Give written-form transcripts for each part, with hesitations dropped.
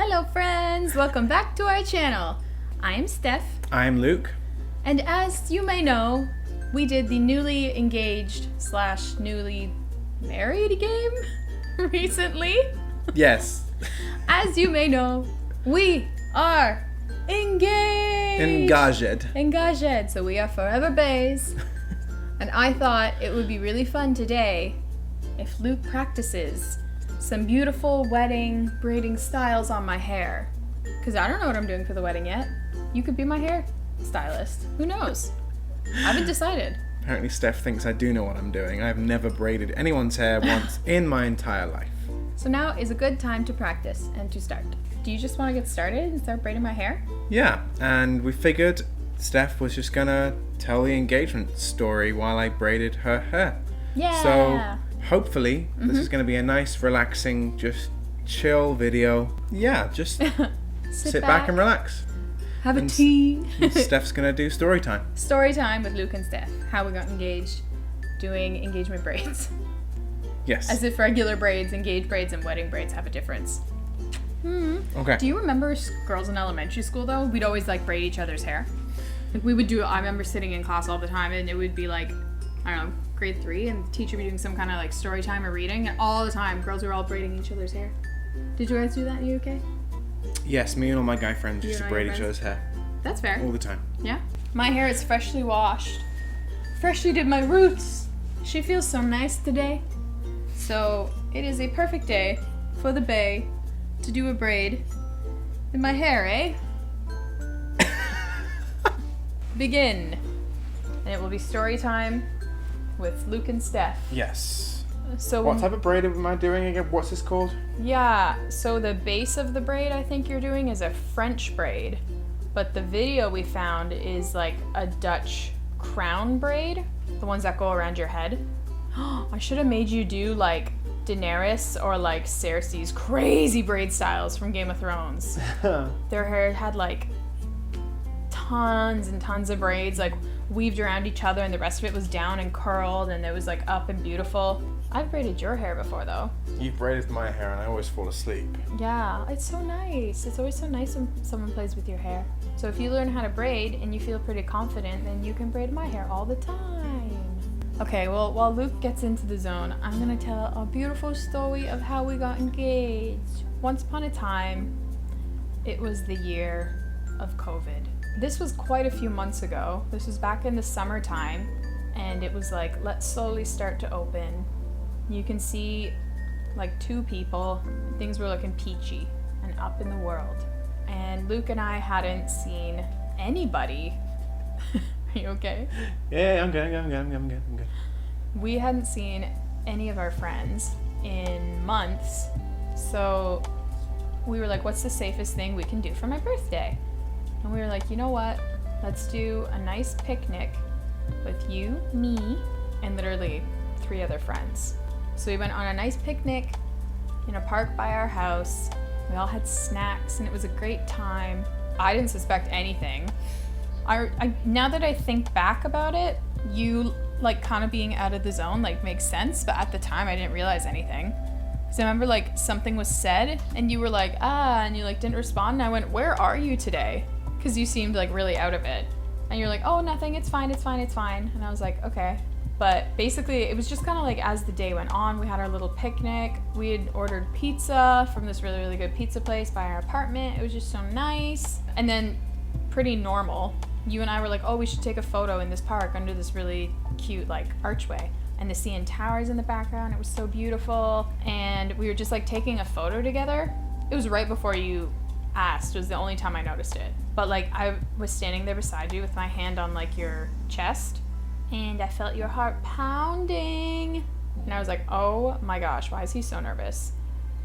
Hello friends, welcome back to our channel. I'm Steph. I'm Luke. And as you may know, we did the newly engaged / newly married game recently. Yes. As you may know, we are engaged. Engaged. So we are forever bays. And I thought it would be really fun today if Luke practices some beautiful wedding braiding styles on my hair. Because I don't know what I'm doing for the wedding yet. You could be my hair stylist. Who knows? I haven't decided. Apparently Steph thinks I do know what I'm doing. I've never braided anyone's hair once in my entire life. So now is a good time to practice and to start. Do you just want to get started and start braiding my hair? Yeah, and we figured Steph was just gonna tell the engagement story while I braided her hair. Yeah. So hopefully this is gonna be a nice, relaxing, just chill video. Yeah, just sit back and relax. Have a tea. Steph's gonna do story time. Story time with Luke and Steph. How we got engaged, doing engagement braids. Yes. As if regular braids, engaged braids, and wedding braids have a difference. Okay. Do you remember girls in elementary school though? We'd always like braid each other's hair. Like we would do, I remember sitting in class all the time and it would be like, I don't know, grade 3 and the teacher would be doing some kind of like story time or reading and all the time girls were all braiding each other's hair. Did you guys do that in the UK? Yes, me and all my guy friends used to braid each other's hair. That's fair. All the time. Yeah. My hair is freshly washed. Freshly did my roots. She feels so nice today. So it is a perfect day for the bae to do a braid in my hair, eh? Begin. And it will be story time with Luke and Steph. Yes. So what type of braid am I doing again? What's this called? Yeah, so the base of the braid I think you're doing is a French braid. But the video we found is like a Dutch crown braid. The ones that go around your head. I should have made you do like Daenerys or like Cersei's crazy braid styles from Game of Thrones. Their hair had like tons and tons of braids like weaved around each other and the rest of it was down and curled and it was like up and beautiful. I've braided your hair before though. You've braided my hair and I always fall asleep. Yeah, it's so nice. It's always so nice when someone plays with your hair. So if you learn how to braid and you feel pretty confident, then you can braid my hair all the time. Okay, well, while Luke gets into the zone, I'm gonna tell a beautiful story of how we got engaged. Once upon a time, it was the year of COVID. This was quite a few months ago. This was back in the summertime, and it was like, let's slowly start to open. You can see like 2 people, things were looking peachy and up in the world. And Luke and I hadn't seen anybody. Are you okay? Yeah, I'm good. We hadn't seen any of our friends in months, so we were like, what's the safest thing we can do for my birthday? And we were like, you know what? Let's do a nice picnic with you, me, and literally 3 other friends. So we went on a nice picnic in a park by our house. We all had snacks and it was a great time. I didn't suspect anything. I now that I think back about it, you like kind of being out of the zone like makes sense, but at the time I didn't realize anything. So I remember like something was said and you were like, and you like didn't respond and I went, where are you today? Because you seemed like really out of it. And you're like, oh, nothing, it's fine. And I was like, okay. But basically it was just kind of like as the day went on, we had our little picnic. We had ordered pizza from this really, really good pizza place by our apartment. It was just so nice. And then pretty normal. You and I were like, oh, we should take a photo in this park under this really cute like archway. And the CN Towers in the background, it was so beautiful. And we were just like taking a photo together. It was right before you asked, it was the only time I noticed it. But like I was standing there beside you with my hand on like your chest and I felt your heart pounding. And I was like, oh my gosh, why is he so nervous?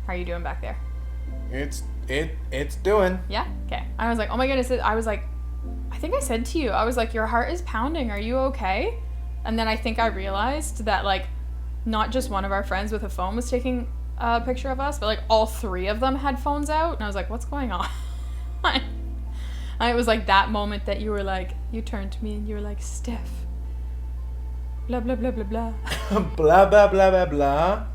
How are you doing back there? It's doing. Yeah? Okay. I was like, oh my goodness. I was like, I think I said to you, I was like, your heart is pounding. Are you okay? And then I think I realized that like not just one of our friends with a phone was taking a picture of us, but like all 3 of them had phones out. And I was like, what's going on? And it was like that moment that you were like, you turned to me and you were like, Steph, blah, blah, blah, blah, blah. Blah, blah, blah, blah, blah.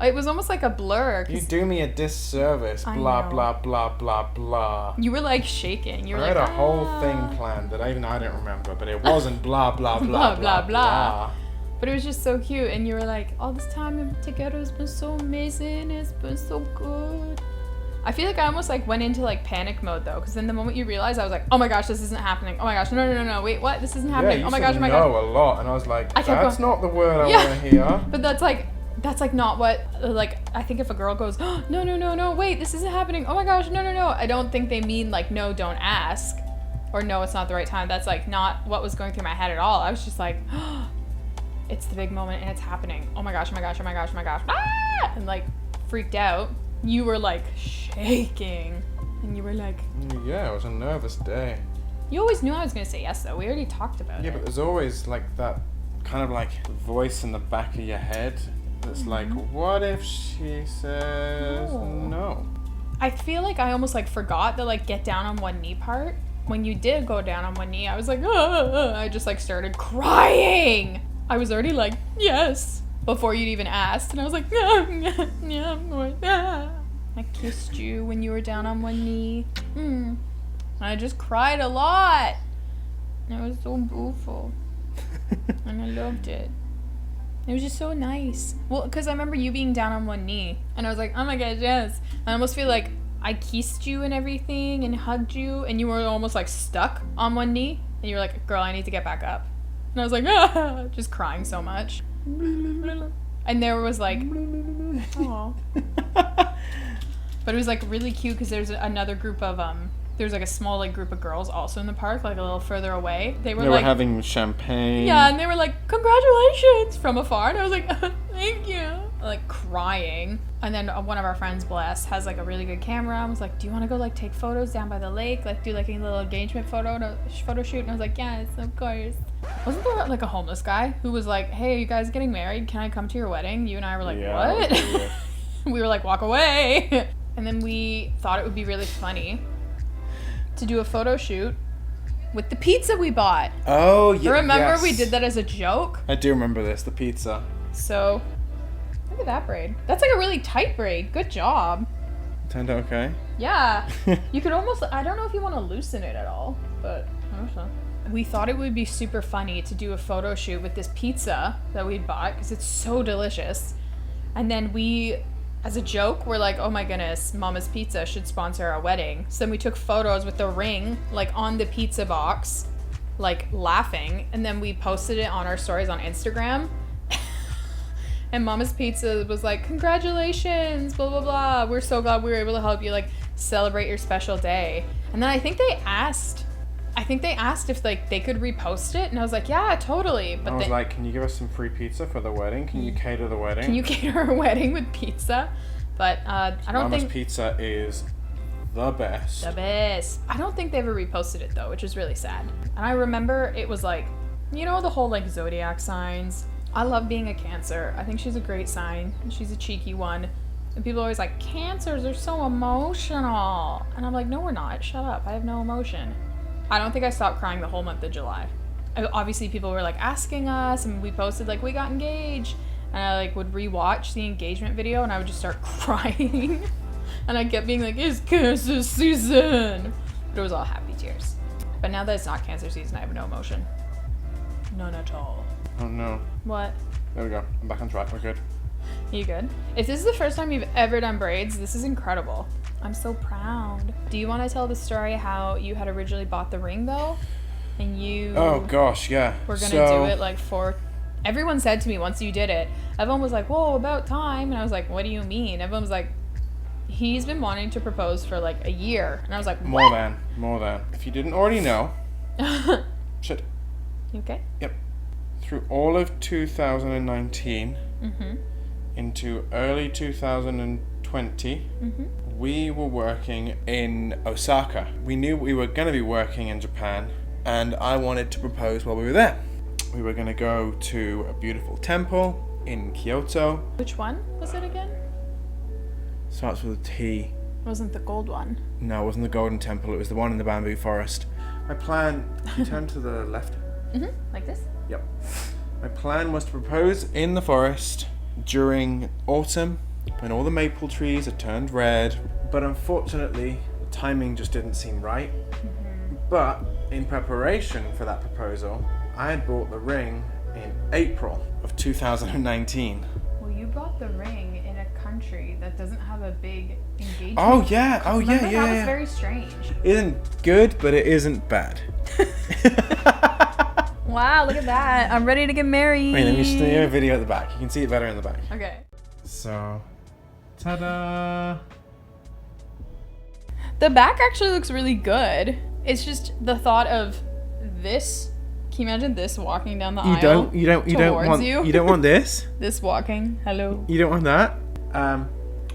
It was almost like a blur. You do me a disservice. I Blah, know. blah, blah, blah, blah. You were like shaking. You were I like, had a whole thing planned that I didn't remember, but it wasn't blah, blah, blah, blah, blah. But it was just so cute, and you were like, all this time together has been so amazing. It's been so good. I feel like I almost like went into like panic mode though, because then the moment you realized, I was like, oh my gosh, this isn't happening. Oh my gosh, no, wait, what? This isn't happening. Yeah, Oh my gosh, no a lot, and I was like, that's not the word I want to hear. But that's like not what, like, I think if a girl goes, oh, no, wait, this isn't happening. Oh my gosh, no. I don't think they mean like, no, don't ask, or no, it's not the right time. That's like not what was going through my head at all. I was just like, oh, it's the big moment and it's happening. Oh my gosh. Ah! And like freaked out. You were like shaking, and you were like, yeah, it was a nervous day. You always knew I was going to say yes, though. We already talked about it. Yeah, but there's always like that kind of like voice in the back of your head that's like, what if she says no? I feel like I almost like forgot the like get down on one knee part. When you did go down on one knee, I was like, I just like started crying. I was already like, yes, before you'd even asked. And I was like, I kissed you when you were down on one knee. I just cried a lot. It was so beautiful. And I loved it. It was just so nice. Well, because I remember you being down on one knee. And I was like, oh my gosh, yes. I almost feel like I kissed you and everything and hugged you. And you were almost like stuck on one knee. And you were like, girl, I need to get back up. And I was like, just crying so much. And there was like, oh. But it was like really cute because there's another group of there's like a small like group of girls also in the park, like a little further away. They were like having champagne. Yeah, and they were like, congratulations from afar. And I was like, thank you. Like crying. And then one of our friends, Bless, has like a really good camera and was like, do you want to go like take photos down by the lake? Like do like a little engagement photo shoot? And I was like, yes, of course. Wasn't there like a homeless guy who was like, hey, are you guys getting married? Can I come to your wedding? You and I were like, what? We were like, walk away. And then we thought it would be really funny to do a photo shoot with the pizza we bought. Oh, yeah. Remember we did that as a joke? I do remember this, the pizza. So, look at that braid. That's like a really tight braid. Good job. Turned out okay. Yeah. You could almost, I don't know if you want to loosen it at all, but I don't know. We thought it would be super funny to do a photo shoot with this pizza that we'd bought because it's so delicious. And then we, as a joke, we're like, oh my goodness, Mama's Pizza should sponsor our wedding. So then we took photos with the ring, like on the pizza box, like laughing. And then we posted it on our stories on Instagram. And Mama's Pizza was like, congratulations, blah, blah, blah. We're so glad we were able to help you like celebrate your special day. And then I think they asked if like they could repost it. And I was like, yeah, totally. But I was like, can you give us some free pizza for the wedding? Can you cater the wedding? Can you cater a wedding with pizza? But I don't think... Mama's Pizza is the best. The best. I don't think they ever reposted it though, which is really sad. And I remember it was like, you know, the whole like zodiac signs. I love being a Cancer. I think she's a great sign. She's a cheeky one. And people are always like, Cancers are so emotional. And I'm like, no, we're not. Shut up. I have no emotion. I don't think I stopped crying the whole month of July. Obviously, people were like asking us, and we posted like, we got engaged. And I like would rewatch the engagement video, and I would just start crying. And I kept being like, it's Cancer season. But it was all happy tears. But now that it's not Cancer season, I have no emotion. None at all. Oh no. What? There we go. I'm back on track. We're good. You good? If this is the first time you've ever done braids, this is incredible. I'm so proud. Do you want to tell the story how you had originally bought the ring though? And you... Oh gosh, yeah. We're going to do it like for... Everyone said to me once you did it, everyone was like, whoa, about time. And I was like, what do you mean? Everyone was like, he's been wanting to propose for like a year. And I was like, what? More than. If you didn't already know... Shit. You okay? Yep. Through all of 2019 into early 2020, we were working in Osaka. We knew we were going to be working in Japan, and I wanted to propose while we were there. We were going to go to a beautiful temple in Kyoto. Which one was it again? Starts with a T. It wasn't the gold one. No, it wasn't the Golden Temple. It was the one in the bamboo forest. My plan... You turn to the left. Like this? Yep. My plan was to propose in the forest during autumn when all the maple trees had turned red. But unfortunately, the timing just didn't seem right. But in preparation for that proposal, I had bought the ring in April of 2019. Well, you bought the ring in a country that doesn't have a big engagement. Oh yeah, Remember? yeah. That was very strange. Isn't good, but it isn't bad. Wow, look at that. I'm ready to get married. Wait, let me show you a video at the back. You can see it better in the back. Okay. So, ta-da! The back actually looks really good. It's just the thought of this. Can you imagine this walking down the aisle? You don't want this. This walking. Hello. You don't want that.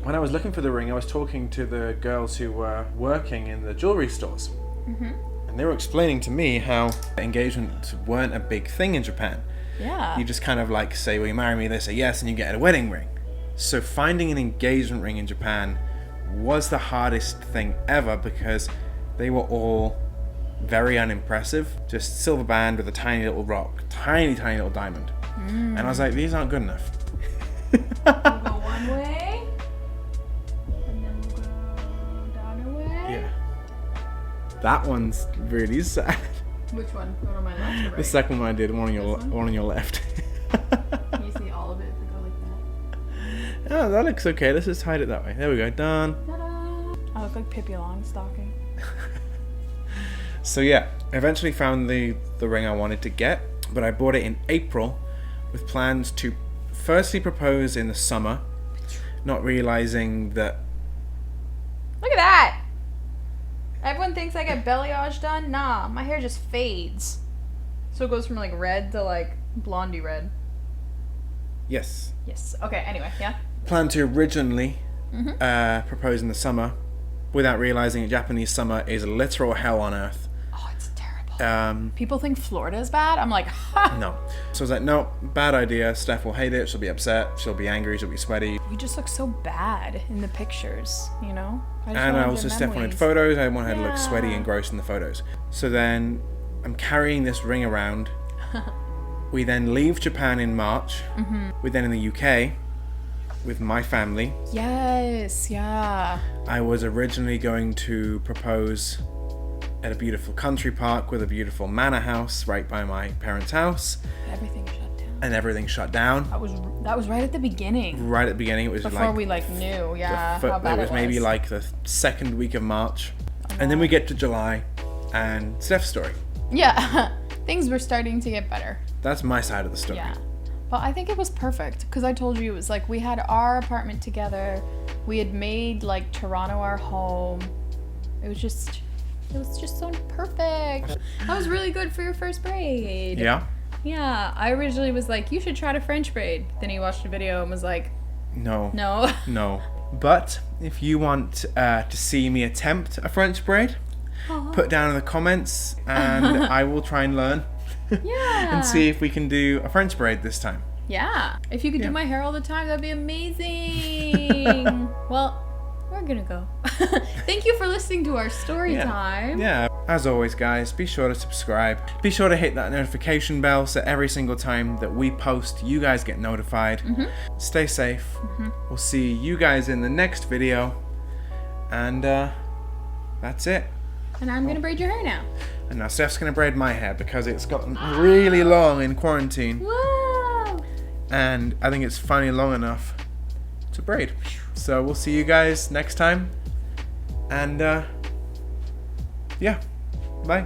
When I was looking for the ring, I was talking to the girls who were working in the jewelry stores, and they were explaining to me how engagements weren't a big thing in Japan. Yeah. You just kind of like say, "Will you marry me?" They say yes, and you get a wedding ring. So finding an engagement ring in Japan was the hardest thing ever because they were all very unimpressive. Just silver band with a tiny little rock, tiny little diamond. And I was like, these aren't good enough. We'll go one way, and then we'll go down a way. Yeah. That one's really sad. Which one? Go to my left or right? The second one I did, one on your one? left. Can you see all of it if we go like that? Oh, that looks okay. Let's just hide it that way. There we go. Done. Ta-da! I look like Pippi Longstocking. So yeah, I eventually found the ring I wanted to get, but I bought it in April with plans to firstly propose in the summer, not realizing that... Look at that! Everyone thinks I get balayage done. Nah, my hair just fades. So it goes from like red to like blondie red. Yes. Yes. Okay, anyway, yeah. Planned to originally propose in the summer without realizing that Japanese summer is literal hell on earth. Oh, it's terrible. People think Florida is bad. I'm like, ha! No. So I was like, no, bad idea. Steph will hate it. She'll be upset. She'll be angry. She'll be sweaty. We just look so bad in the pictures, you know? And I also, Steph wanted photos. I didn't want her to look sweaty and gross in the photos. So then I'm carrying this ring around. We then leave Japan in March. We're then in the UK with my family. Yes, yeah. I was originally going to propose at a beautiful country park with a beautiful manor house right by my parents' house. Everything shut down. And everything shut down. That was right at the beginning. Right at the beginning. It was before like... we like knew, yeah, how bad it was. Maybe like the second week of March. And then we get to July and Steph's story. Yeah, things were starting to get better. That's my side of the story. Yeah. But I think it was perfect because I told you it was like we had our apartment together. We had made like Toronto our home. It was just so perfect. That was really good for your first braid. Yeah? Yeah. I originally was like, you should try to French braid. Then he watched a video and was like, No. No. But if you want to see me attempt a French braid, put down in the comments and I will try and learn. Yeah. And see if we can do a French braid this time. Yeah. If you could do my hair all the time, that'd be amazing. Well, we're gonna go. Thank you for listening to our story time. Yeah. As always, guys, be sure to subscribe. Be sure to hit that notification bell so every single time that we post, you guys get notified. Stay safe. We'll see you guys in the next video. And that's it. And I'm gonna braid your hair now. And now Steph's gonna braid my hair because it's gotten really long in quarantine. Whoa! And I think it's finally long enough to braid. So we'll see you guys next time. And yeah, bye.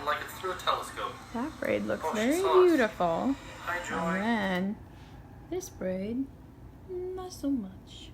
Like it's through a telescope. That braid looks Oh, very she's sauced. beautiful. Hi, Joy. And then this braid, not so much.